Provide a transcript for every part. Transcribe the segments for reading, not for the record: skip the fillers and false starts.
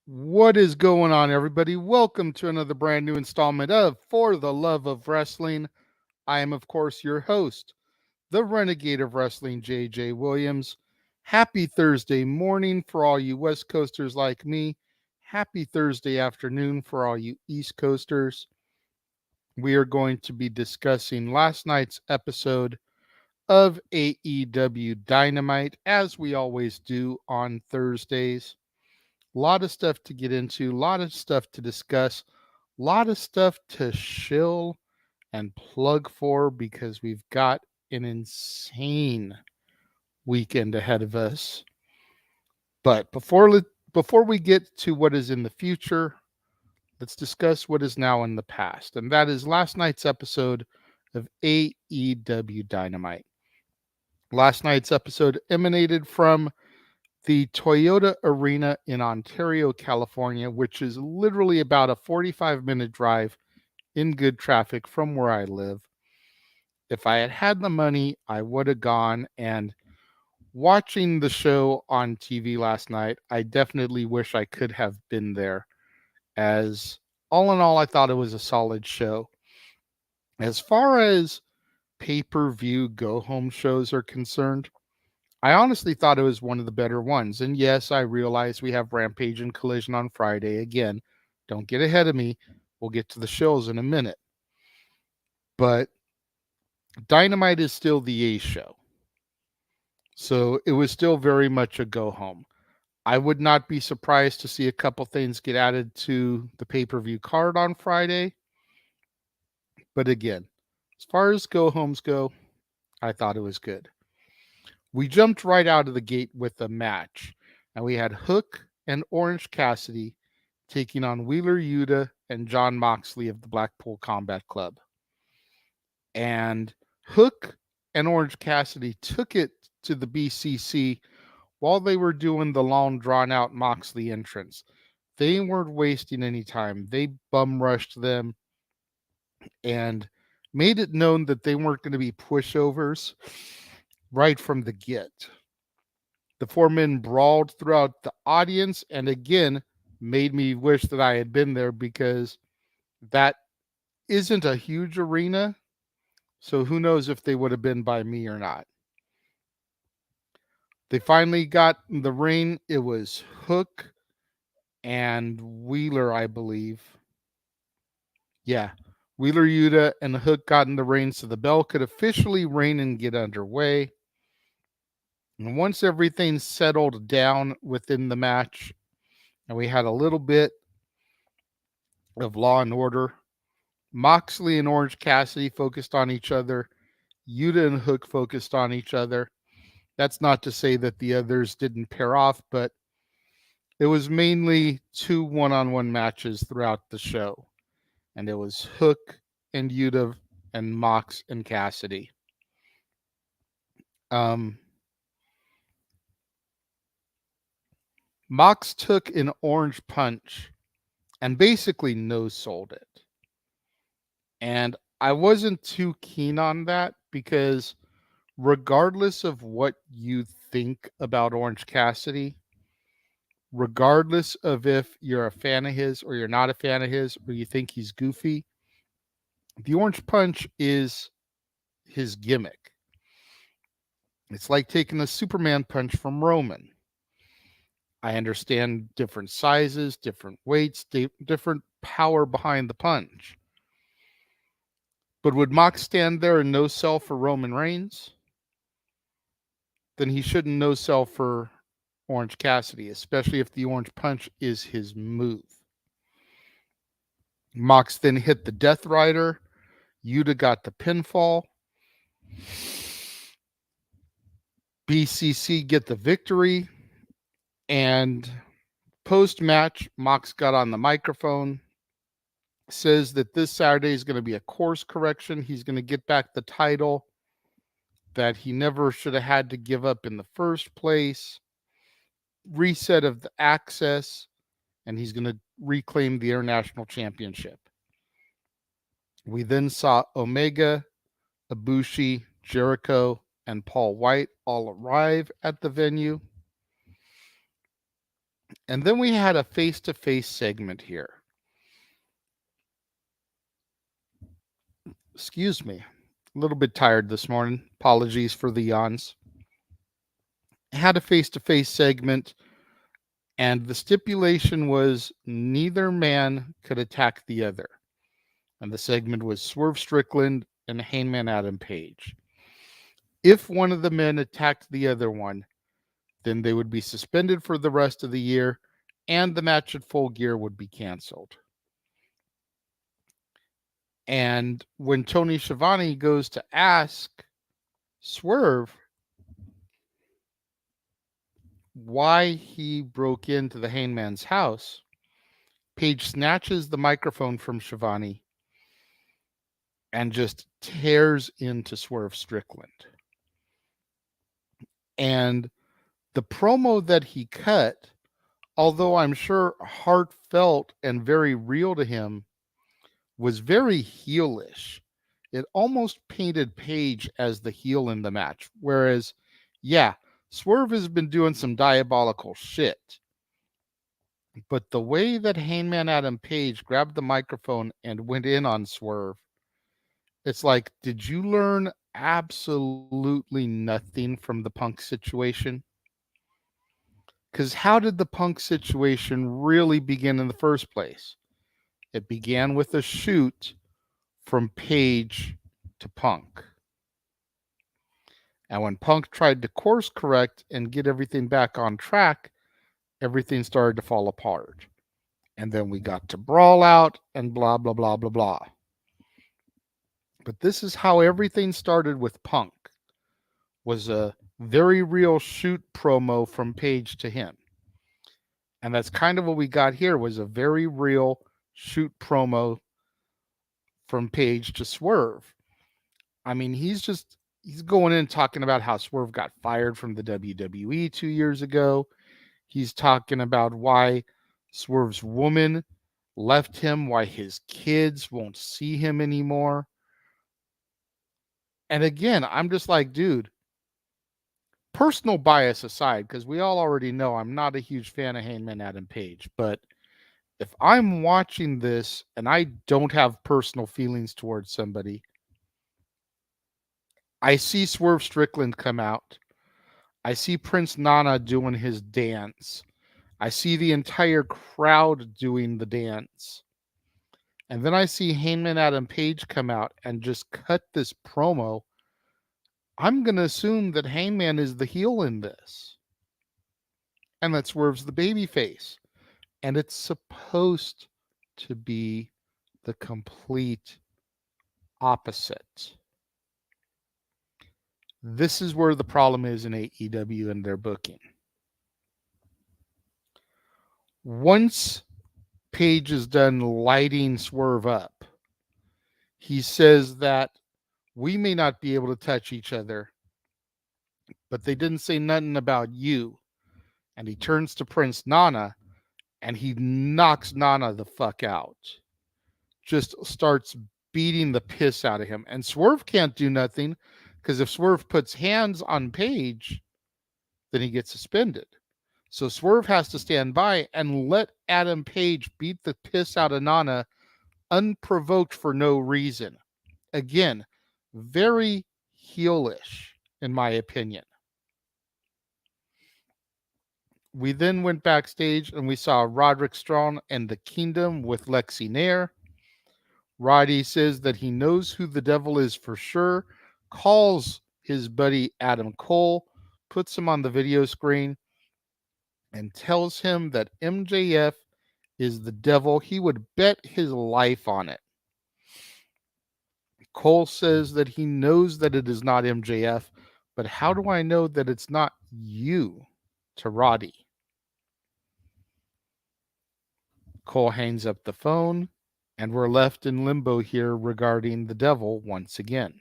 What is going on, everybody? Welcome to another brand new installment of For the Love of Wrestling. I am, of course, your host, the Renegade of Wrestling, JJ Williams. Happy Thursday morning for all you West Coasters like me. Happy Thursday afternoon for all you East Coasters. We are going to be discussing last night's episode of AEW Dynamite, as we always do on Thursdays. A lot of stuff to get into, a lot of stuff to discuss, a lot of stuff to shill and plug for because we've got an insane weekend ahead of us. But before we get to what is in the future, let's discuss what is now in the past. And that is last night's episode of AEW Dynamite. Last night's episode emanated from the Toyota Arena in Ontario, California, which is literally about a 45-minute drive in good traffic from where I live. If I had had the money, I would have gone. And watching the show on TV last night, I definitely wish I could have been there, as all in all, I thought it was a solid show. As far as pay-per-view go-home shows are concerned, I honestly thought it was one of the better ones. And yes, I realize we have Rampage and Collision on Friday. Again, don't get ahead of me. We'll get to the shows in a minute. But Dynamite is still the A show. So it was still very much a go home. I would not be surprised to see a couple things get added to the pay-per-view card on Friday. But again, as far as go homes go, I thought it was good. We jumped right out of the gate with a match, and we had Hook and Orange Cassidy taking on Wheeler Yuta and Jon Moxley of the Blackpool Combat Club. And Hook and Orange Cassidy took it to the BCC while they were doing the long, drawn-out Moxley entrance. They weren't wasting any time. They bum rushed them and made it known that they weren't going to be pushovers right from the get. The four men brawled throughout the audience and again made me wish that I had been there because that isn't a huge arena. So who knows if they would have been by me or not. They finally got in the ring. It was Hook and Wheeler, I believe. Yeah, Wheeler Yuta and Hook got in the ring so the bell could officially ring and get underway. And once everything settled down within the match, and we had a little bit of law and order, Moxley and Orange Cassidy focused on each other. Yuta and Hook focused on each other. That's not to say that the others didn't pair off, but it was mainly two one-on-one matches throughout the show. And it was Hook and Yuta and Mox and Cassidy. Mox took an orange punch and basically no-sold it. And I wasn't too keen on that because regardless of what you think about Orange Cassidy, regardless of if you're a fan of his or you're not a fan of his or you think he's goofy, the orange punch is his gimmick. It's like taking a Superman punch from Roman. I understand different sizes, different weights, different power behind the punch. But would Mox stand there and no sell for Roman Reigns? Then he shouldn't no sell for Orange Cassidy, especially if the orange punch is his move. Mox then hit the Death Rider. Yuta got the pinfall. BCC get the victory. And post-match, Mox got on the microphone, says that this Saturday is going to be a course correction. He's going to get back the title that he never should have had to give up in the first place. Reset of the access, and he's going to reclaim the International Championship. We then saw Omega, Ibushi, Jericho, and Paul White all arrive at the venue. And then we had a face-to-face segment here. Excuse me. A little bit tired this morning. Apologies for the yawns. Had a face-to-face segment, and the stipulation was neither man could attack the other. And the segment was Swerve Strickland and Hangman Adam Page. If one of the men attacked the other one, then they would be suspended for the rest of the year, and the match at Full Gear would be canceled. And when Tony Schiavone goes to ask Swerve why he broke into the Hangman's house, Page snatches the microphone from Schiavone and just tears into Swerve Strickland. And the promo that he cut, although I'm sure heartfelt and very real to him, was very heelish. It almost painted Page as the heel in the match. Whereas, yeah, Swerve has been doing some diabolical shit. But the way that Hangman Adam Page grabbed the microphone and went in on Swerve, it's like, did you learn absolutely nothing from the Punk situation? Because how did the Punk situation really begin in the first place? It began with a shoot from Page to Punk. And when Punk tried to course correct and get everything back on track, everything started to fall apart. And then we got to Brawl Out and blah, blah, blah, blah, blah. But this is how everything started with Punk. Was a very real shoot promo from Page to him. And that's kind of what we got here, was a very real shoot promo from Page to Swerve. I mean, he's going in talking about how Swerve got fired from the WWE 2 years ago. He's talking about why Swerve's woman left him, why his kids won't see him anymore. And again, I'm just like, dude, personal bias aside, because we all already know I'm not a huge fan of Hangman Adam Page, but if I'm watching this and I don't have personal feelings towards somebody, I see Swerve Strickland come out. I see Prince Nana doing his dance. I see the entire crowd doing the dance. And then I see Hangman Adam Page come out and just cut this promo. I'm going to assume that Hangman is the heel in this. And that Swerve's the babyface. And it's supposed to be the complete opposite. This is where the problem is in AEW and their booking. Once Page is done lighting Swerve up, he says that we may not be able to touch each other, but they didn't say nothing about you. And he turns to Prince Nana and he knocks Nana the fuck out. Just starts beating the piss out of him. And Swerve can't do nothing, because if Swerve puts hands on Page, then he gets suspended. So Swerve has to stand by and let Adam Page beat the piss out of Nana unprovoked for no reason. Again, very heelish, in my opinion. We then went backstage and we saw Roderick Strong and the Kingdom with Lexi Nair. Roddy says that he knows who the devil is for sure, calls his buddy Adam Cole, puts him on the video screen, and tells him that MJF is the devil. He would bet his life on it. Cole says that he knows that it is not MJF, but how do I know that it's not you? To Roddy. Cole hangs up the phone, and we're left in limbo here regarding the devil once again.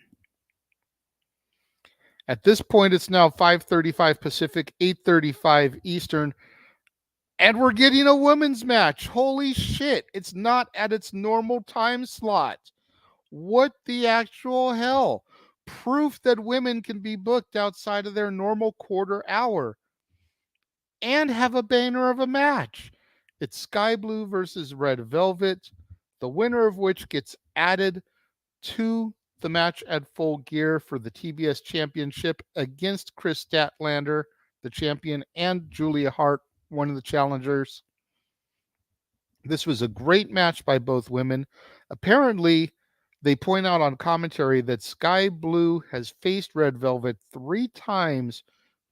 At this point, it's now 5:35 Pacific, 8:35 Eastern, and we're getting a women's match. Holy shit, it's not at its normal time slot. What the actual hell? Proof that women can be booked outside of their normal quarter hour. and have a banner of a match. It's Sky Blue versus Red Velvet, the winner of which gets added to the match at Full Gear for the TBS Championship against Chris Statlander, the champion, and Julia Hart, one of the challengers. This was a great match by both women. Apparently, they point out on commentary that Sky Blue has faced Red Velvet 3 times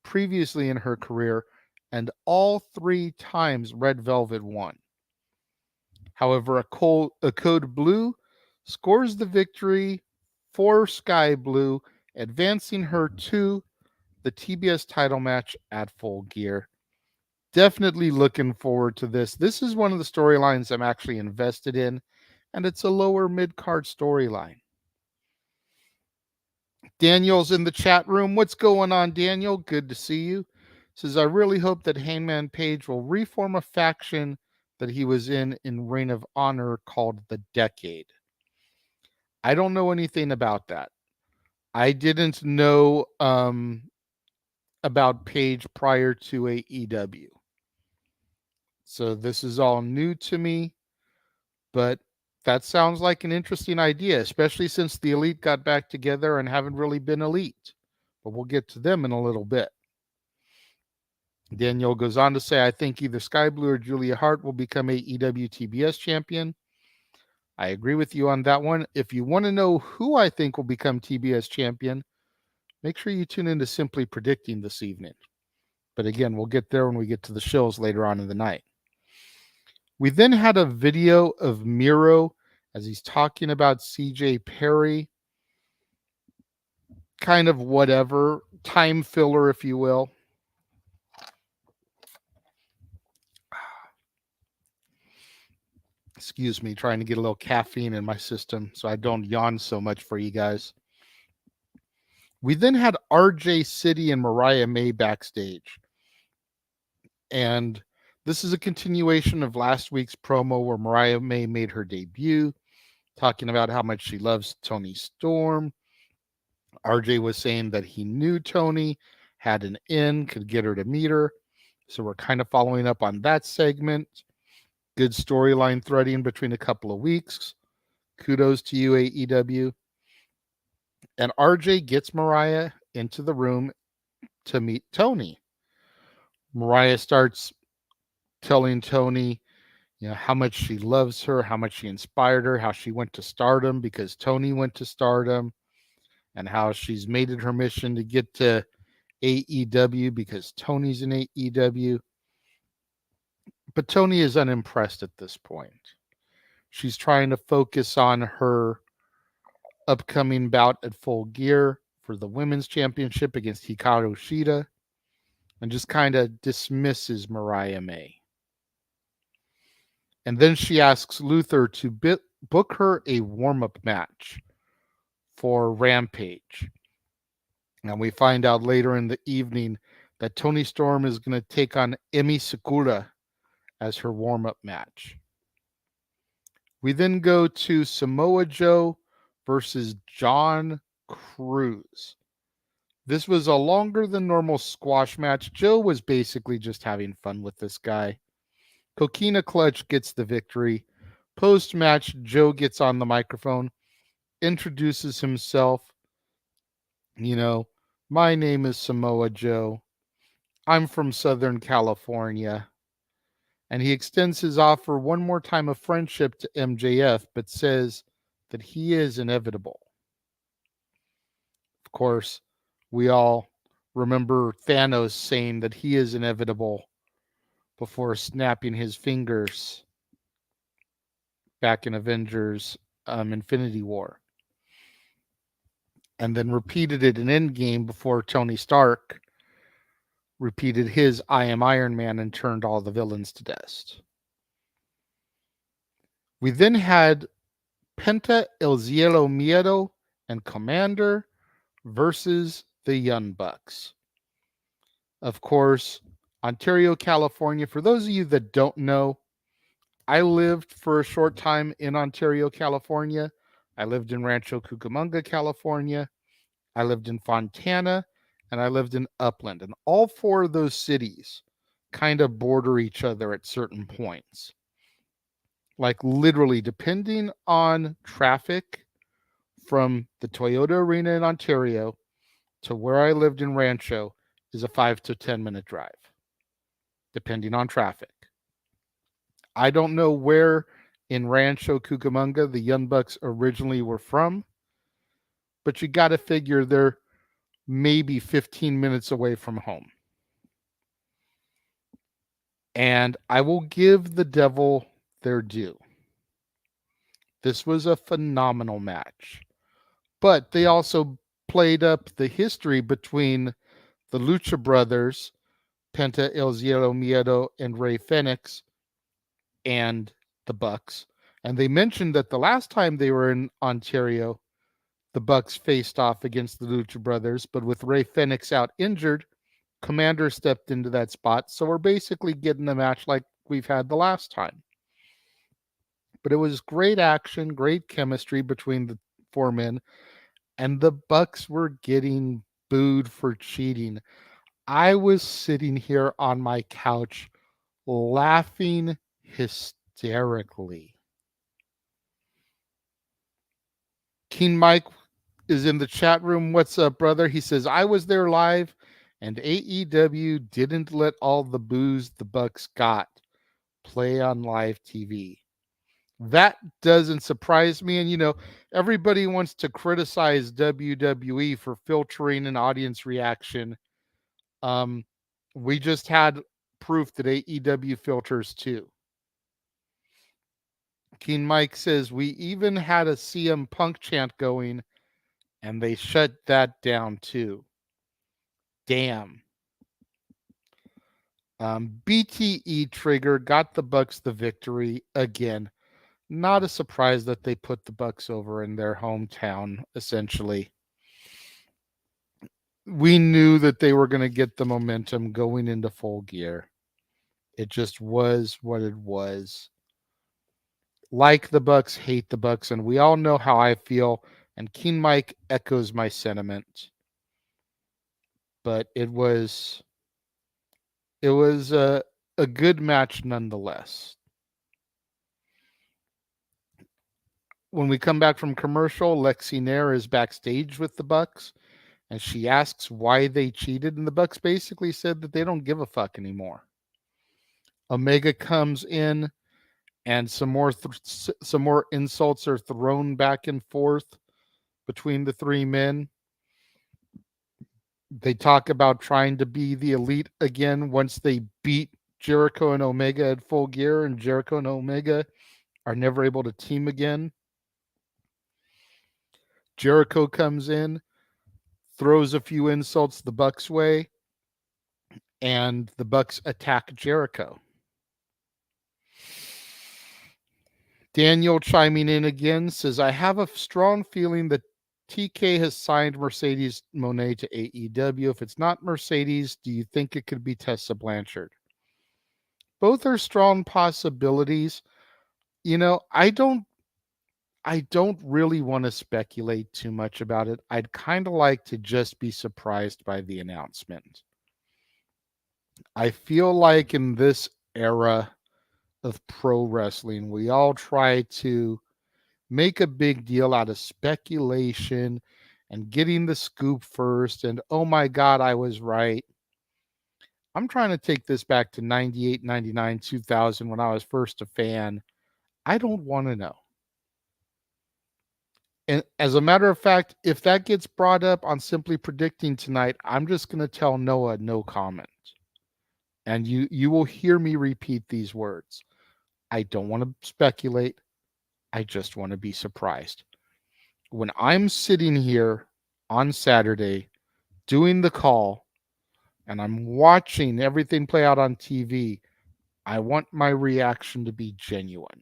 previously in her career, and all 3 times Red Velvet won. However, a Code Blue scores the victory for Sky Blue, advancing her to the TBS title match at Full Gear. Definitely looking forward to this. This is one of the storylines I'm actually invested in, and it's a lower mid-card storyline. Daniel's in the chat room. What's going on, Daniel? Good to see you. Says, I really hope that Hangman Page will reform a faction that he was in Reign of Honor called the Decade. I don't know anything about that. I didn't know about Page prior to AEW. So this is all new to me, but that sounds like an interesting idea, especially since the Elite got back together and haven't really been Elite. But we'll get to them in a little bit. Daniel goes on to say, I think either Sky Blue or Julia Hart will become AEW TBS champion. I agree with you on that one. If you want to know who I think will become TBS champion, make sure you tune into Simply Predicting this evening. But again, we'll get there when we get to the shows later on in the night. We then had a video of Miro as he's talking about CJ Perry. Kind of whatever, time filler, if you will. Excuse me, trying to get a little caffeine in my system so I don't yawn so much for you guys. We then had RJ City and Mariah May backstage. And this is a continuation of last week's promo where Mariah May made her debut, talking about how much she loves Toni Storm. RJ was saying that he knew Toni, had an in, could get her to meet her. So we're kind of following up on that segment. Good storyline threading between a couple of weeks. Kudos to you, AEW. And RJ gets Mariah into the room to meet Toni. Mariah starts telling Toni, how much she loves her, how much she inspired her, how she went to Stardom because Toni went to Stardom, and how she's made it her mission to get to AEW because Toni's in AEW. But Toni is unimpressed at this point. She's trying to focus on her upcoming bout at Full Gear for the Women's Championship against Hikaru Shida, and just kind of dismisses Mariah May. And then she asks Luther to book her a warm-up match for Rampage. And we find out later in the evening that Toni Storm is going to take on Emi Sakura as her warm-up match. We then go to Samoa Joe versus John Cruz. This was a longer than normal squash match. Joe was basically just having fun with this guy. Coquina Clutch gets the victory. Post-match, Joe gets on the microphone, introduces himself. My name is Samoa Joe. I'm from Southern California. And he extends his offer one more time of friendship to MJF, but says that he is inevitable. Of course, we all remember Thanos saying that he is inevitable before snapping his fingers back in Avengers Infinity War. And then repeated it in Endgame before Tony Stark repeated his I am Iron Man and turned all the villains to dust. We then had Penta El Cielo Miedo and Commander versus the Young Bucks. Of course, Ontario, California. For those of you that don't know, I lived for a short time in Ontario, California. I lived in Rancho Cucamonga, California. I lived in Fontana, and I lived in Upland. And all 4 of those cities, kind of border each other at certain points. Like literally, depending on traffic from the Toyota Arena in Ontario to where I lived in Rancho is a 5 to 10 minute drive, depending on traffic. I don't know where in Rancho Cucamonga the Young Bucks originally were from, but you got to figure they're maybe 15 minutes away from home. And I will give the devil their due. This was a phenomenal match. But they also played up the history between the Lucha Brothers, Penta El Zero Miedo and Rey Fenix, and the Bucks. And they mentioned that the last time they were in Ontario, the Bucks faced off against the Lucha Brothers, but with Rey Fenix out injured, Commander stepped into that spot. So we're basically getting a match like we've had the last time. But it was great action, great chemistry between the four men, and the Bucks were getting booed for cheating. I was sitting here on my couch laughing hysterically. King Mike is in the chat room. What's up, brother? He says, I was there live, and AEW didn't let all the boos the Bucks got play on live TV. That doesn't surprise me. And, everybody wants to criticize WWE for filtering an audience reaction. We just had proof that AEW filters too. King Mike says, we even had a CM Punk chant going, and they shut that down too. Damn. BTE Trigger got the Bucks the victory again. Not a surprise that they put the Bucks over in their hometown, essentially. We knew that they were going to get the momentum going into Full Gear. It just was what it was. Like the Bucks, hate the Bucks, and we all know how I feel, and King Mike echoes my sentiment. But it was a good match nonetheless. When we come back from commercial, Lexi Nair is backstage with the Bucks, and she asks why they cheated, and the Bucks basically said that they don't give a fuck anymore. Omega comes in, and some more insults are thrown back and forth between the three men. They talk about trying to be the elite again once they beat Jericho and Omega at Full Gear, and Jericho and Omega are never able to team again. Jericho comes in, throws a few insults the Bucks' way, and the Bucks attack Jericho. Daniel chiming in again says, I have a strong feeling that TK has signed Mercedes Moné to AEW. If it's not Mercedes, do you think it could be Tessa Blanchard? Both are strong possibilities. I don't really want to speculate too much about it. I'd kind of like to just be surprised by the announcement. I feel like in this era of pro wrestling, we all try to make a big deal out of speculation and getting the scoop first. And oh my God, I was right. I'm trying to take this back to 98, 99, 2000 when I was first a fan. I don't want to know. And as a matter of fact, if that gets brought up on Simply Predicting tonight, I'm just going to tell Noah no comment. And you will hear me repeat these words. I don't want to speculate. I just want to be surprised. When I'm sitting here on Saturday doing the call and I'm watching everything play out on TV, I want my reaction to be genuine.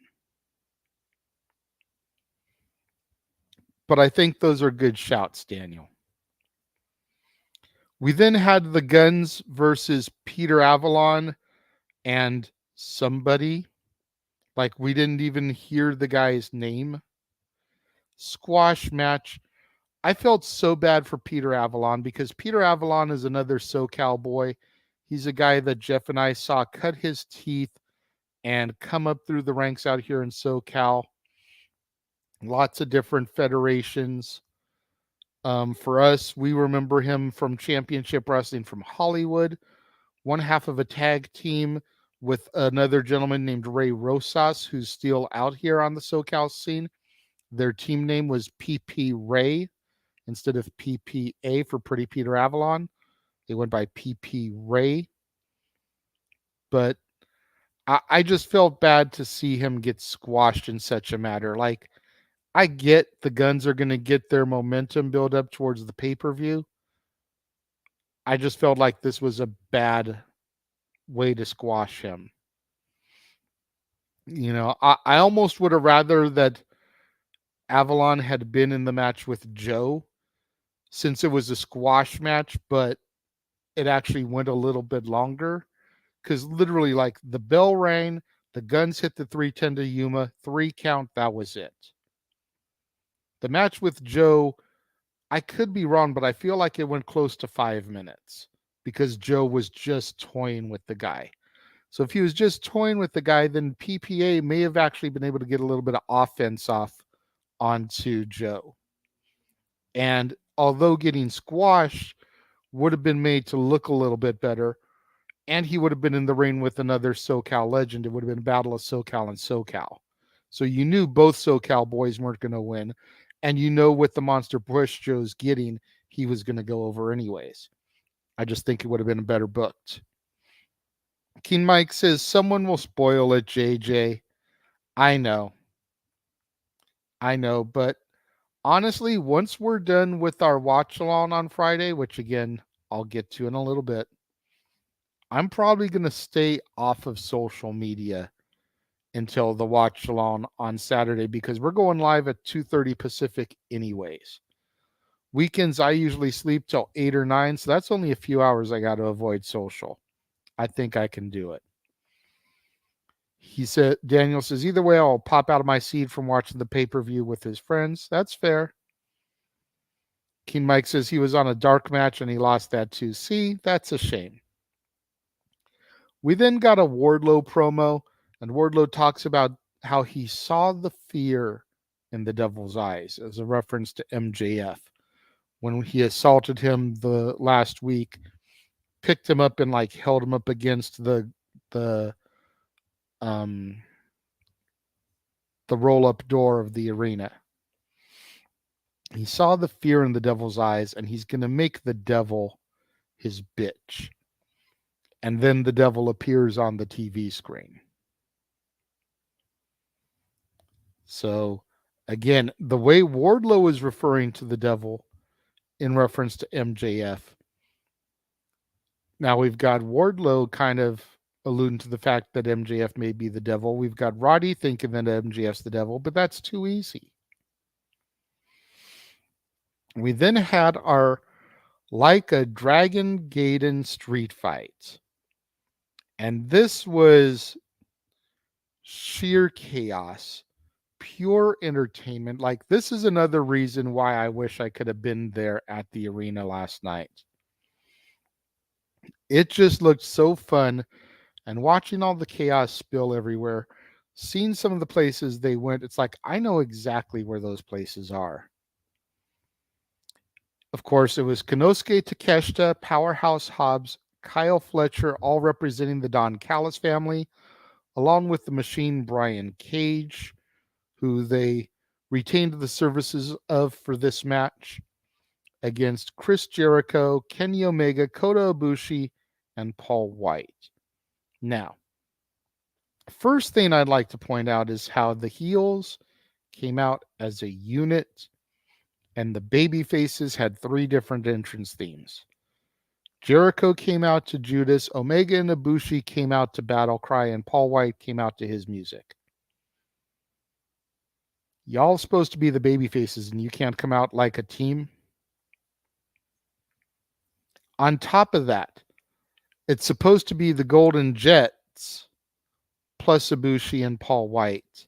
But I think those are good shouts, Daniel. We then had the Guns versus Peter Avalon and somebody. Like we didn't even hear the guy's name. Squash match. I felt so bad for Peter Avalon because Peter Avalon is another SoCal boy. He's a guy that Jeff and I saw cut his teeth and come up through the ranks out here in SoCal. Lots of different federations. For us, we remember him from Championship Wrestling from Hollywood, one half of a tag team with another gentleman named Ray Rosas, who's still out here on the SoCal scene. Their team name was PP Ray instead of PPA for Pretty Peter Avalon. They went by PP Ray. But I just felt bad to see him get squashed in such a matter. Like, I get the Guns are going to get their momentum build up towards the pay-per-view. I just felt like this was a bad way to squash him. You know, I almost would have rather that Avalon had been in the match with Joe, since it was a squash match, but it actually went a little bit longer. Because literally, like, the bell rang, the Guns hit the 310 to Yuma, 3 count, that was it. The match with Joe, I could be wrong, but I feel like it went close to 5 minutes because Joe was just toying with the guy. So if he was just toying with the guy, then PPA may have actually been able to get a little bit of offense off onto Joe. And although getting squashed would have been made to look a little bit better, and he would have been in the ring with another SoCal legend, it would have been a battle of SoCal and SoCal. So you knew both SoCal boys weren't going to win. And you know, with the monster push Joe's getting, he was going to go over anyways. I just think it would have been better booked. King Mike says, someone will spoil it, JJ. I know, but honestly, once we're done with our watch along on Friday, which again, I'll get to in a little bit, I'm probably going to stay off of social media until the watch along on Saturday because we're going live at 2:30 Pacific anyways. Weekends, I usually sleep till 8 or 9, so that's only a few hours I got to avoid social. I think I can do it. He said, Daniel says, either way, I'll pop out of my seat from watching the pay-per-view with his friends. That's fair. King Mike says he was on a dark match and he lost that too. See, that's a shame. We then got a Wardlow promo, and Wardlow talks about how he saw the fear in the devil's eyes as a reference to MJF when he assaulted him the last week, picked him up and like held him up against the roll-up door of the arena. He saw the fear in the devil's eyes, and he's going to make the devil his bitch. And then the devil appears on the TV screen. So, again, the way Wardlow is referring to the devil in reference to MJF. Now we've got Wardlow kind of alluding to the fact that MJF may be the devil. We've got Roddy thinking that MJF's the devil, but that's too easy. We then had our Like a Dragon Gaiden street fight. And this was sheer chaos, pure entertainment. Like, this is another reason why I wish I could have been there at the arena last night. It just looked so fun. And watching all the chaos spill everywhere, seeing some of the places they went, it's like, I know exactly where those places are. Of course, it was Konosuke Takeshita, Powerhouse Hobbs, Kyle Fletcher, all representing the Don Callis family, along with the Machine Brian Cage, who they retained the services of for this match against Chris Jericho, Kenny Omega, Kota Ibushi, and Paul White. Now, first thing I'd like to point out is how the heels came out as a unit, and the baby faces had 3 different entrance themes. Jericho came out to Judas, Omega and Ibushi came out to Battle Cry, and Paul White came out to his music. Y'all supposed to be the baby faces, and you can't come out like a team? On top of that, it's supposed to be the Golden Jets plus Ibushi and Paul White,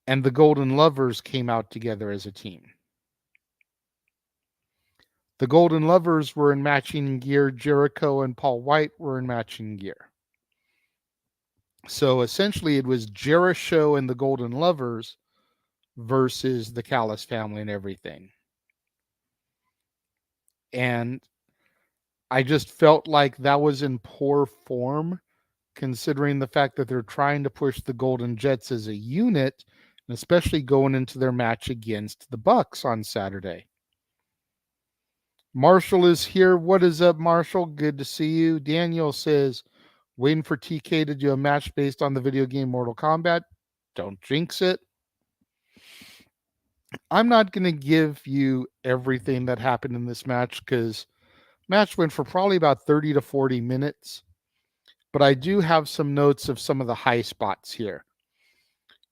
and the Golden Lovers came out together as a team. The Golden Lovers were in matching gear. Jericho and Paul White were in matching gear. So essentially, it was Jericho and the Golden Lovers versus the Callis family and everything. And I just felt like that was in poor form, considering the fact that they're trying to push the Golden Jets as a unit, and especially going into their match against the Bucks on Saturday. Marshall is here. What is up, Marshall? Good to see you. Daniel says, waiting for TK to do a match based on the video game Mortal Kombat. Don't jinx it. I'm not going to give you everything that happened in this match because match went for probably about 30 to 40 minutes. But I do have some notes of some of the high spots here.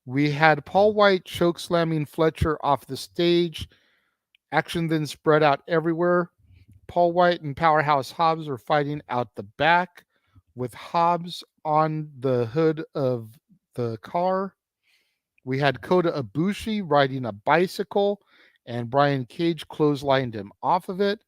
We had Paul White choke slamming Fletcher off the stage. Action then spread out everywhere. Paul White and Powerhouse Hobbs are fighting out the back with Hobbs on the hood of the car. We had Kota Ibushi riding a bicycle, and Brian Cage clotheslined him off of it.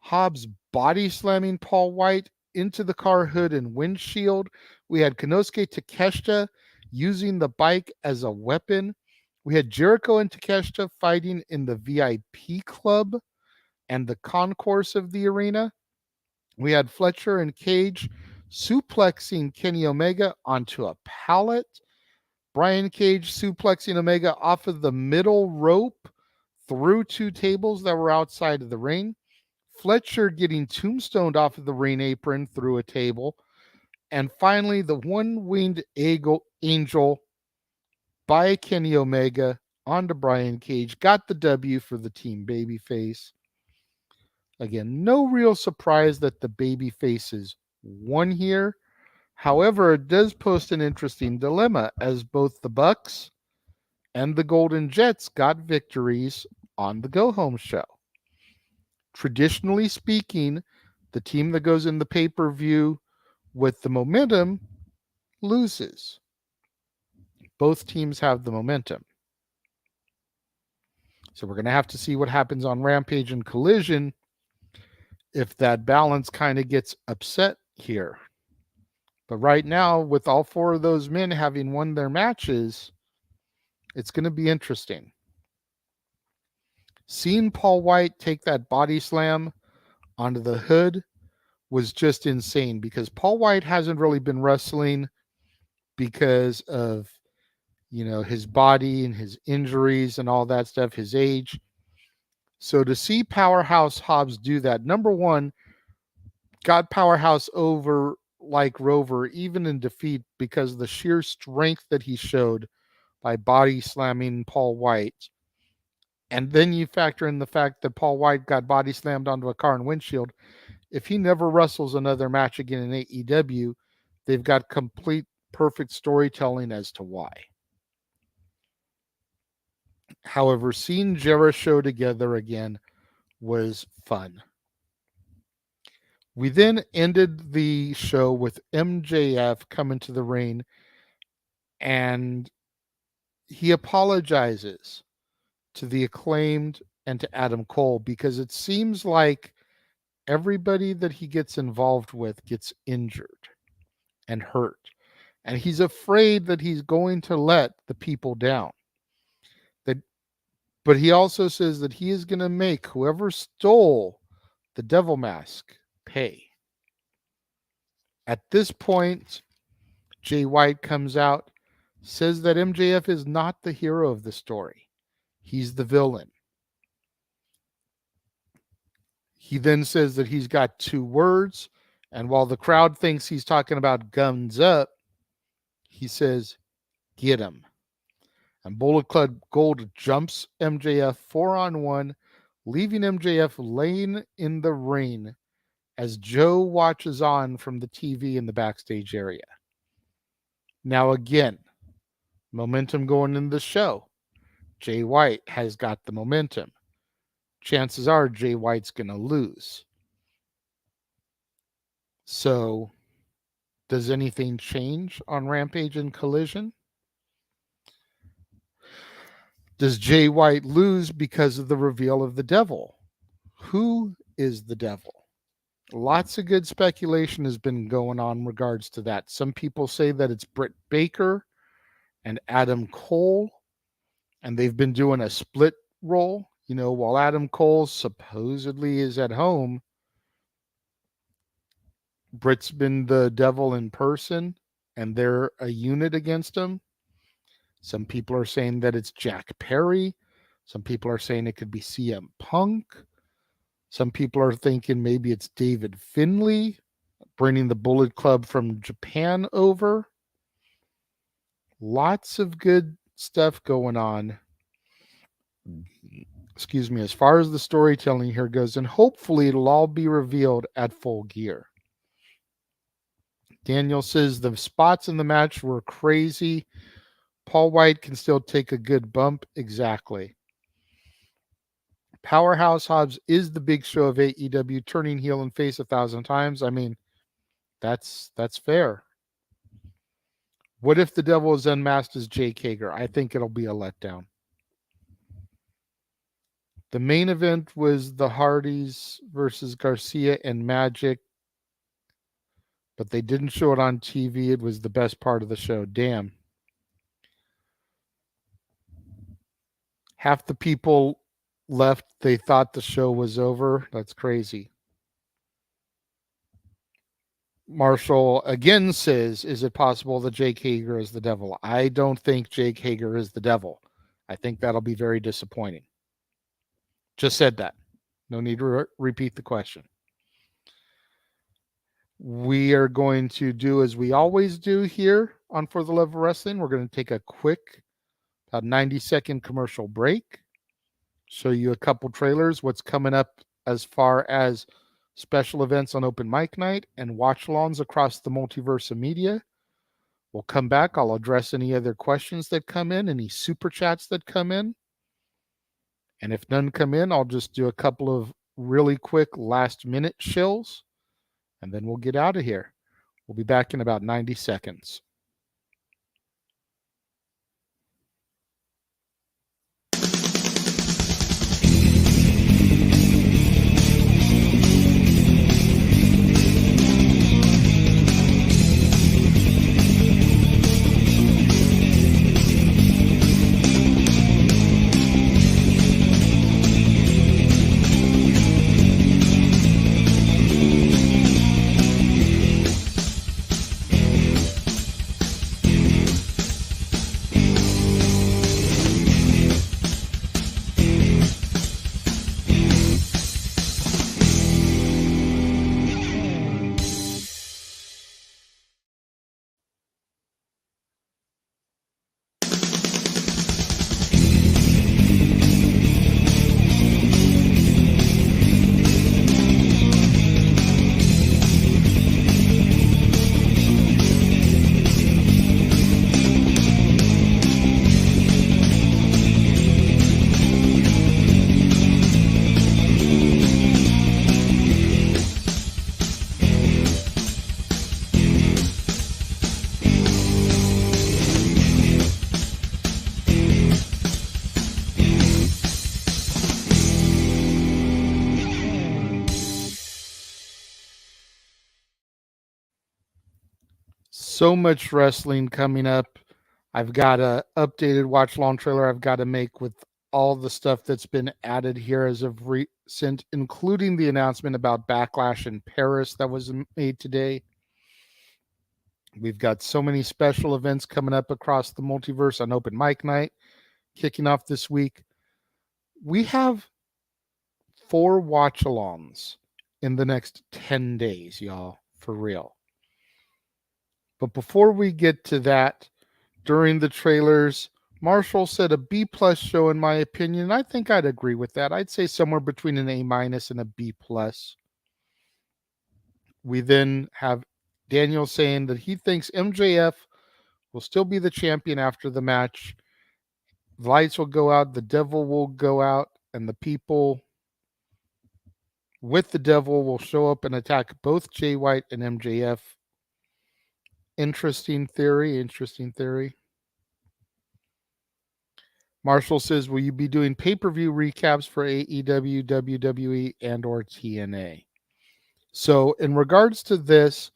Hobbs body slamming Paul White into the car hood and windshield. We had Konosuke Takeshita using the bike as a weapon. We had Jericho and Takeshita fighting in the VIP club and the concourse of the arena. We had Fletcher and Cage suplexing Kenny Omega onto a pallet. Brian Cage suplexing Omega off of the middle rope through two tables that were outside of the ring. Fletcher getting tombstoned off of the ring apron through a table. And finally, the one-winged angel by Kenny Omega onto Brian Cage got the W for the team babyface. Again, no real surprise that the babyfaces won here. However, it does post an interesting dilemma as both the Bucks and the Golden Jets got victories on the go-home show. Traditionally speaking, the team that goes in the pay-per-view with the momentum loses. Both teams have the momentum. So we're going to have to see what happens on Rampage and Collision if that balance kind of gets upset here. But right now, with all four of those men having won their matches, it's going to be interesting. Seeing Paul White take that body slam onto the hood was just insane because Paul White hasn't really been wrestling because of, his body and his injuries and all that stuff, his age. So to see Powerhouse Hobbs do that, number one, got Powerhouse over like Rover, even in defeat, because of the sheer strength that he showed by body slamming Paul White. And then you factor in the fact that Paul White got body slammed onto a car and windshield. If he never wrestles another match again in AEW, they've got complete perfect storytelling as to why. However, seeing Jericho together again was fun. We then ended the show with MJF coming to the ring, and he apologizes to the Acclaimed and to Adam Cole because it seems like everybody that he gets involved with gets injured and hurt. And he's afraid that he's going to let the people down. But he also says that he is going to make whoever stole the devil mask pay. At this point, Jay White comes out, says that MJF is not the hero of the story. He's the villain. He then says that he's got two words, and while the crowd thinks he's talking about guns up, he says, get him. And Bullet Club Gold jumps MJF 4-on-1, leaving MJF laying in the ring as Joe watches on from the TV in the backstage area. Now again, momentum going in the show. Jay White has got the momentum. Chances are Jay White's going to lose. So, does anything change on Rampage and Collision? Does Jay White lose because of the reveal of the devil? Who is the devil? Lots of good speculation has been going on in regards to that. Some people say that it's Britt Baker and Adam Cole, and they've been doing a split role. While Adam Cole supposedly is at home, Britt's been the devil in person, and they're a unit against him. Some people are saying that it's Jack Perry. Some people are saying it could be CM Punk. Some people are thinking maybe it's David Finlay bringing the Bullet Club from Japan over. Lots of good stuff going on. Excuse me, as far as the storytelling here goes, and hopefully it'll all be revealed at Full Gear. Daniel says the spots in the match were crazy. Paul White can still take a good bump. Exactly. Powerhouse Hobbs is the big show of AEW, turning heel and face 1,000 times. I mean, that's fair. What if the devil is unmasked as Jake Hager? I think it'll be a letdown. The main event was the Hardys versus Garcia and Magic, but they didn't show it on TV. It was the best part of the show. Damn. Half the people left. They thought the show was over. That's crazy. Marshall again says, is it possible that Jake Hager is the devil? I don't think Jake Hager is the devil. I think that'll be very disappointing. Just said that. No need to repeat the question. We are going to do as we always do here on For the Love of Wrestling. We're going to take a quick, about 90-second commercial break, show you a couple trailers, what's coming up as far as special events on Open Mic Night and watch-alongs across the multiverse of media. We'll come back. I'll address any other questions that come in, any super chats that come in. And if none come in, I'll just do a couple of really quick last-minute shills, and then we'll get out of here. We'll be back in about 90 seconds. So much wrestling coming up. I've got a updated watch long trailer I've got to make with all the stuff that's been added here as of recent, including the announcement about Backlash in Paris that was made today. We've got so many special events coming up across the multiverse on Open Mic Night, kicking off this week. We have 4 watch-alongs in the next 10 days, y'all, for real. But before we get to that, during the trailers, Marshall said a B+ show, in my opinion. I think I'd agree with that. I'd say somewhere between an A- and a B+. We then have Daniel saying that he thinks MJF will still be the champion after the match. The lights will go out, the devil will go out, and the people with the devil will show up and attack both Jay White and MJF. Interesting theory. Marshall says, will you be doing pay-per-view recaps for AEW, WWE, and or TNA? So in regards to this,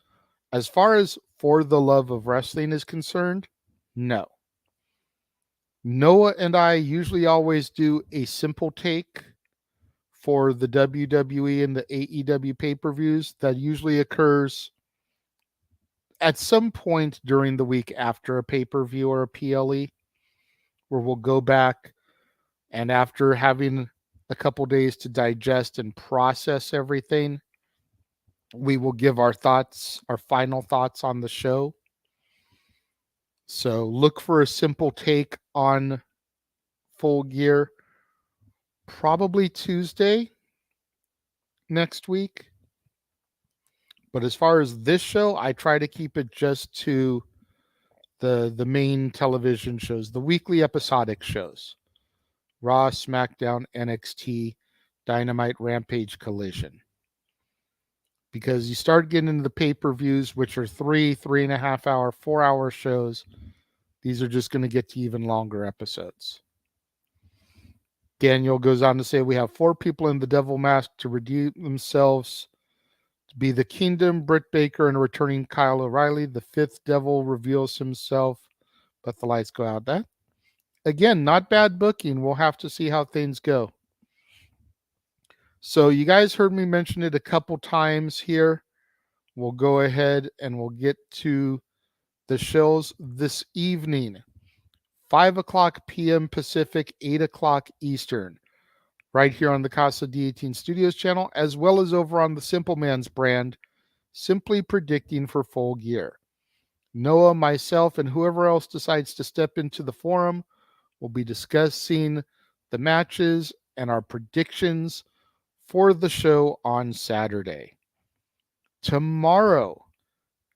as far as For the Love of Wrestling is concerned, no. Noah and I usually always do a simple take for the WWE and the AEW pay-per-views that usually occurs at some point during the week after a pay-per-view or a PLE, where we'll go back and after having a couple days to digest and process everything, we will give our thoughts, our final thoughts on the show. So look for a simple take on Full Gear, probably Tuesday next week. But as far as this show, I try to keep it just to the main television shows, the weekly episodic shows. Raw, SmackDown, NXT, Dynamite, Rampage, Collision. Because you start getting into the pay-per-views, which are 3.5 hour, 4-hour shows. These are just going to get to even longer episodes. Daniel goes on to say, we have 4 people in the devil mask to redeem themselves to be the Kingdom, Britt Baker, and a returning Kyle O'Reilly. The 5th devil reveals himself, but the lights go out. That, again, not bad booking. We'll have to see how things go. So you guys heard me mention it a couple times here. We'll go ahead and we'll get to the shows this evening. 5 o'clock p.m. Pacific, 8 o'clock Eastern. Right here on the Casa D18 Studios channel, as well as over on the Simple Man's brand, Simply Predicting for Full Gear. Noah, myself, and whoever else decides to step into the forum will be discussing the matches and our predictions for the show on Saturday. Tomorrow,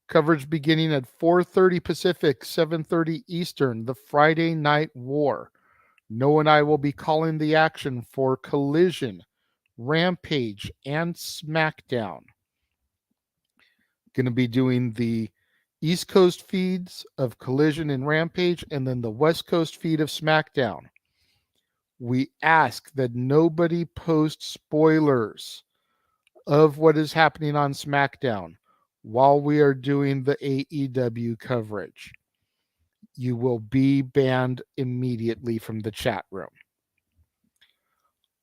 coverage beginning at 4:30 Pacific, 7:30 Eastern, the Friday Night War. Noah and I will be calling the action for Collision, Rampage, and SmackDown. Going to be doing the East Coast feeds of Collision and Rampage, and then the West Coast feed of SmackDown. We ask that nobody post spoilers of what is happening on SmackDown while we are doing the AEW coverage. You will be banned immediately from the chat room.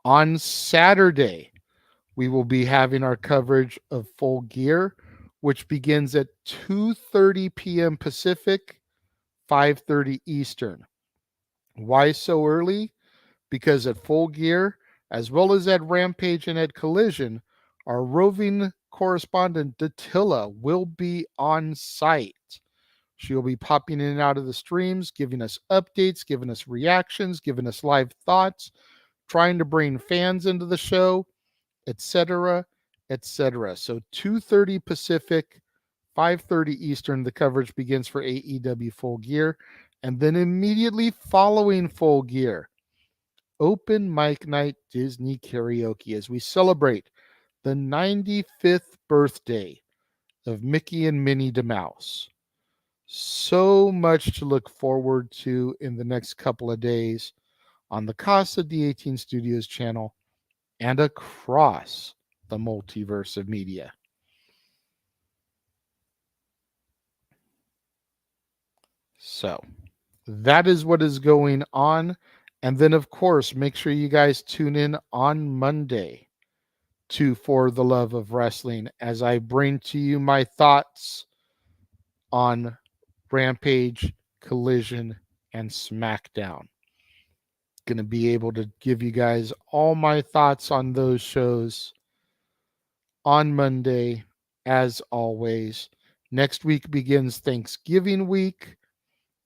On Saturday, we will be having our coverage of Full Gear, which begins at 2:30 p.m. Pacific, 5:30 Eastern. Why so early? Because at Full Gear, as well as at Rampage and at Collision, our roving correspondent Datilla will be on site. She'll be popping in and out of the streams, giving us updates, giving us reactions, giving us live thoughts, trying to bring fans into the show, etc., etc. So 2:30 Pacific, 5:30 Eastern, the coverage begins for AEW Full Gear. And then immediately following Full Gear, Open Mic Night Disney Karaoke as we celebrate the 95th birthday of Mickey and Minnie Mouse. So much to look forward to in the next couple of days on the Casa D18 Studios channel and across the multiverse of media. So that is what is going on. And then, of course, make sure you guys tune in on Monday to For the Love of Wrestling as I bring to you my thoughts on Rampage, Collision, and SmackDown. Going to be able to give you guys all my thoughts on those shows on Monday, as always. Next week begins Thanksgiving week.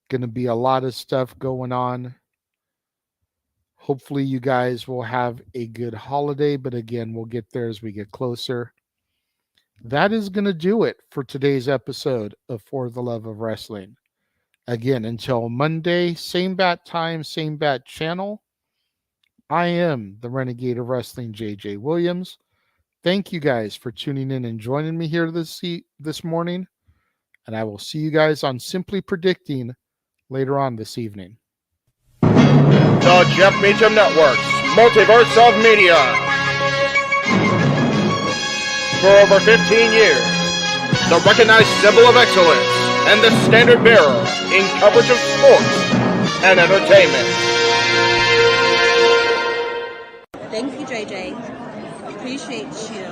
Going to be a lot of stuff going on. Hopefully you guys will have a good holiday, but again, we'll get there as we get closer. That is going to do it for today's episode of For the Love of Wrestling. Again, until Monday, same bat time, same bat channel. I am the Renegade of Wrestling, JJ Williams. Thank you guys for tuning in and joining me here this morning. And I will see you guys on Simply Predicting later on this evening. The Jeff Meacham Network's Multiverse of Media. For over 15 years, the recognized symbol of excellence and the standard bearer in coverage of sports and entertainment. Thank you, JJ. Appreciate you.